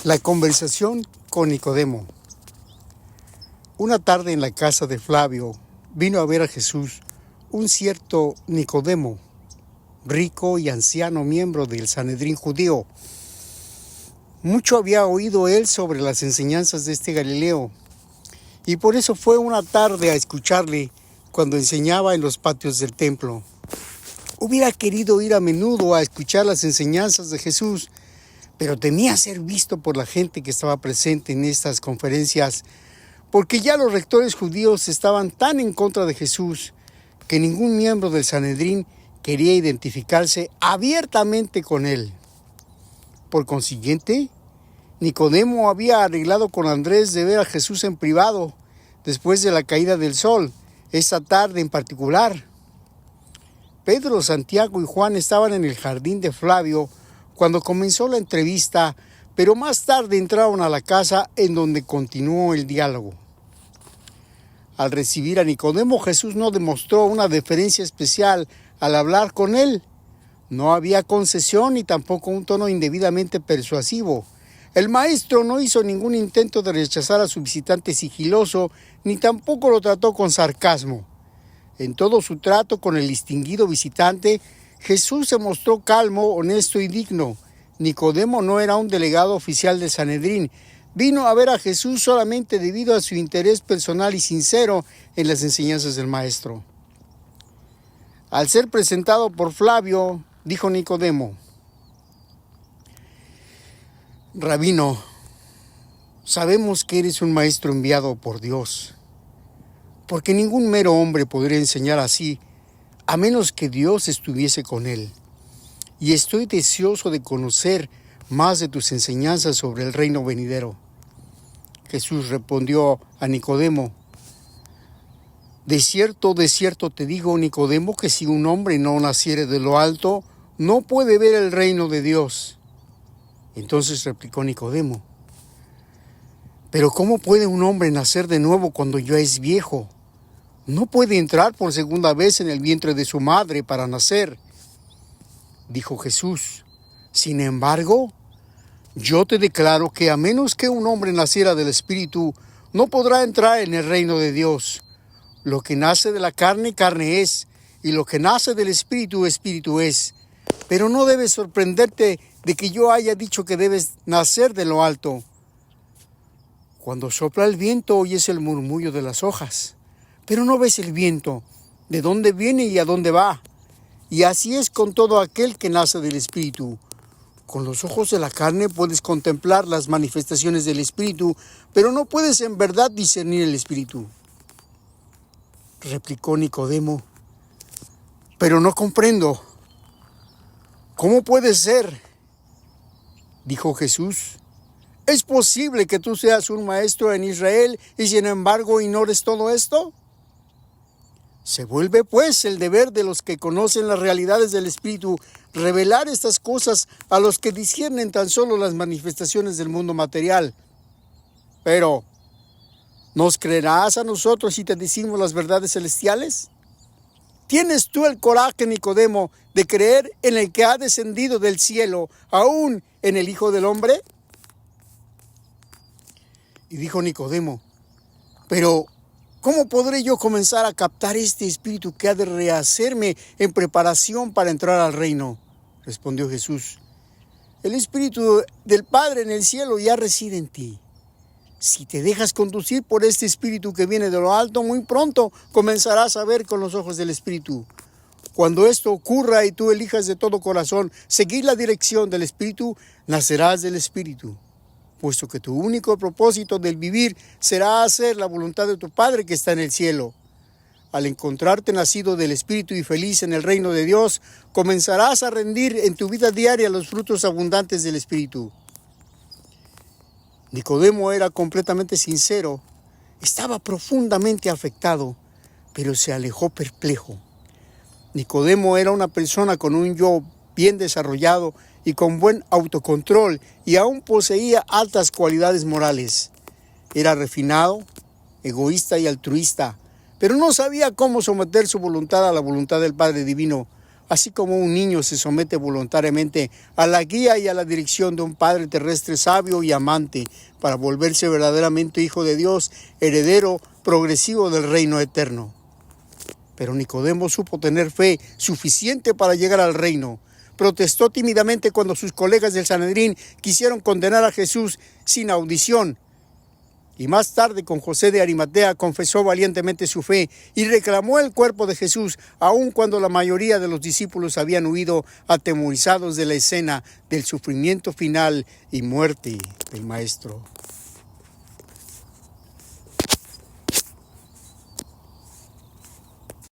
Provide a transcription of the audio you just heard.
La conversación con Nicodemo. Una tarde en la casa de Flavio vino a ver a Jesús un cierto Nicodemo, rico y anciano miembro del Sanedrín judío. Mucho había oído él sobre las enseñanzas de este Galileo, y por eso fue una tarde a escucharle cuando enseñaba en los patios del templo. Hubiera querido ir a menudo a escuchar las enseñanzas de Jesús, pero temía ser visto por la gente que estaba presente en estas conferencias, porque ya los rectores judíos estaban tan en contra de Jesús que ningún miembro del Sanedrín quería identificarse abiertamente con él. Por consiguiente, Nicodemo había arreglado con Andrés de ver a Jesús en privado, después de la caída del sol, esa tarde en particular. Pedro, Santiago y Juan estaban en el jardín de Flavio cuando comenzó la entrevista, pero más tarde entraron a la casa en donde continuó el diálogo. Al recibir a Nicodemo, Jesús no demostró una deferencia especial al hablar con él. No había concesión ni tampoco un tono indebidamente persuasivo. El maestro no hizo ningún intento de rechazar a su visitante sigiloso, ni tampoco lo trató con sarcasmo. En todo su trato con el distinguido visitante, Jesús se mostró calmo, honesto y digno. Nicodemo no era un delegado oficial del Sanedrín. Vino a ver a Jesús solamente debido a su interés personal y sincero en las enseñanzas del Maestro. Al ser presentado por Flavio, dijo Nicodemo: Rabino, sabemos que eres un maestro enviado por Dios, porque ningún mero hombre podría enseñar así, a menos que Dios estuviese con él. Y estoy deseoso de conocer más de tus enseñanzas sobre el reino venidero. Jesús respondió a Nicodemo: de cierto te digo, Nicodemo, que si un hombre no naciere de lo alto, no puede ver el reino de Dios. Entonces replicó Nicodemo: pero ¿cómo puede un hombre nacer de nuevo cuando ya es viejo? No puede entrar por segunda vez en el vientre de su madre para nacer. Dijo Jesús: sin embargo, yo te declaro que a menos que un hombre naciera del Espíritu, no podrá entrar en el reino de Dios. Lo que nace de la carne, carne es, y lo que nace del Espíritu, Espíritu es. Pero no debes sorprenderte de que yo haya dicho que debes nacer de lo alto. Cuando sopla el viento, oyes el murmullo de las hojas, pero no ves el viento, de dónde viene y a dónde va. Y así es con todo aquel que nace del Espíritu. Con los ojos de la carne puedes contemplar las manifestaciones del Espíritu, pero no puedes en verdad discernir el Espíritu. Replicó Nicodemo: pero no comprendo. ¿Cómo puede ser? Dijo Jesús: ¿es posible que tú seas un maestro en Israel y sin embargo ignores todo esto? Se vuelve pues el deber de los que conocen las realidades del Espíritu revelar estas cosas a los que disciernen tan solo las manifestaciones del mundo material. Pero, ¿nos creerás a nosotros si te decimos las verdades celestiales? ¿Tienes tú el coraje, Nicodemo, de creer en el que ha descendido del cielo, aún en el Hijo del Hombre? Y dijo Nicodemo: pero ¿cómo podré yo comenzar a captar este espíritu que ha de rehacerme en preparación para entrar al reino? Respondió Jesús: el Espíritu del Padre en el cielo ya reside en ti. Si te dejas conducir por este espíritu que viene de lo alto, muy pronto comenzarás a ver con los ojos del Espíritu. Cuando esto ocurra y tú elijas de todo corazón seguir la dirección del Espíritu, nacerás del Espíritu, puesto que tu único propósito del vivir será hacer la voluntad de tu Padre que está en el cielo. Al encontrarte nacido del Espíritu y feliz en el reino de Dios, comenzarás a rendir en tu vida diaria los frutos abundantes del Espíritu. Nicodemo era completamente sincero, estaba profundamente afectado, pero se alejó perplejo. Nicodemo era una persona con un yo bien desarrollado y con buen autocontrol, y aún poseía altas cualidades morales. Era refinado, egoísta y altruista, pero no sabía cómo someter su voluntad a la voluntad del Padre Divino, Así como un niño se somete voluntariamente a la guía y a la dirección de un Padre terrestre sabio y amante para volverse verdaderamente hijo de Dios, heredero progresivo del reino eterno. Pero Nicodemo supo tener fe suficiente para llegar al reino. Protestó tímidamente cuando sus colegas del Sanedrín quisieron condenar a Jesús sin audición. Y más tarde, con José de Arimatea, confesó valientemente su fe y reclamó el cuerpo de Jesús, aun cuando la mayoría de los discípulos habían huido atemorizados de la escena del sufrimiento final y muerte del Maestro.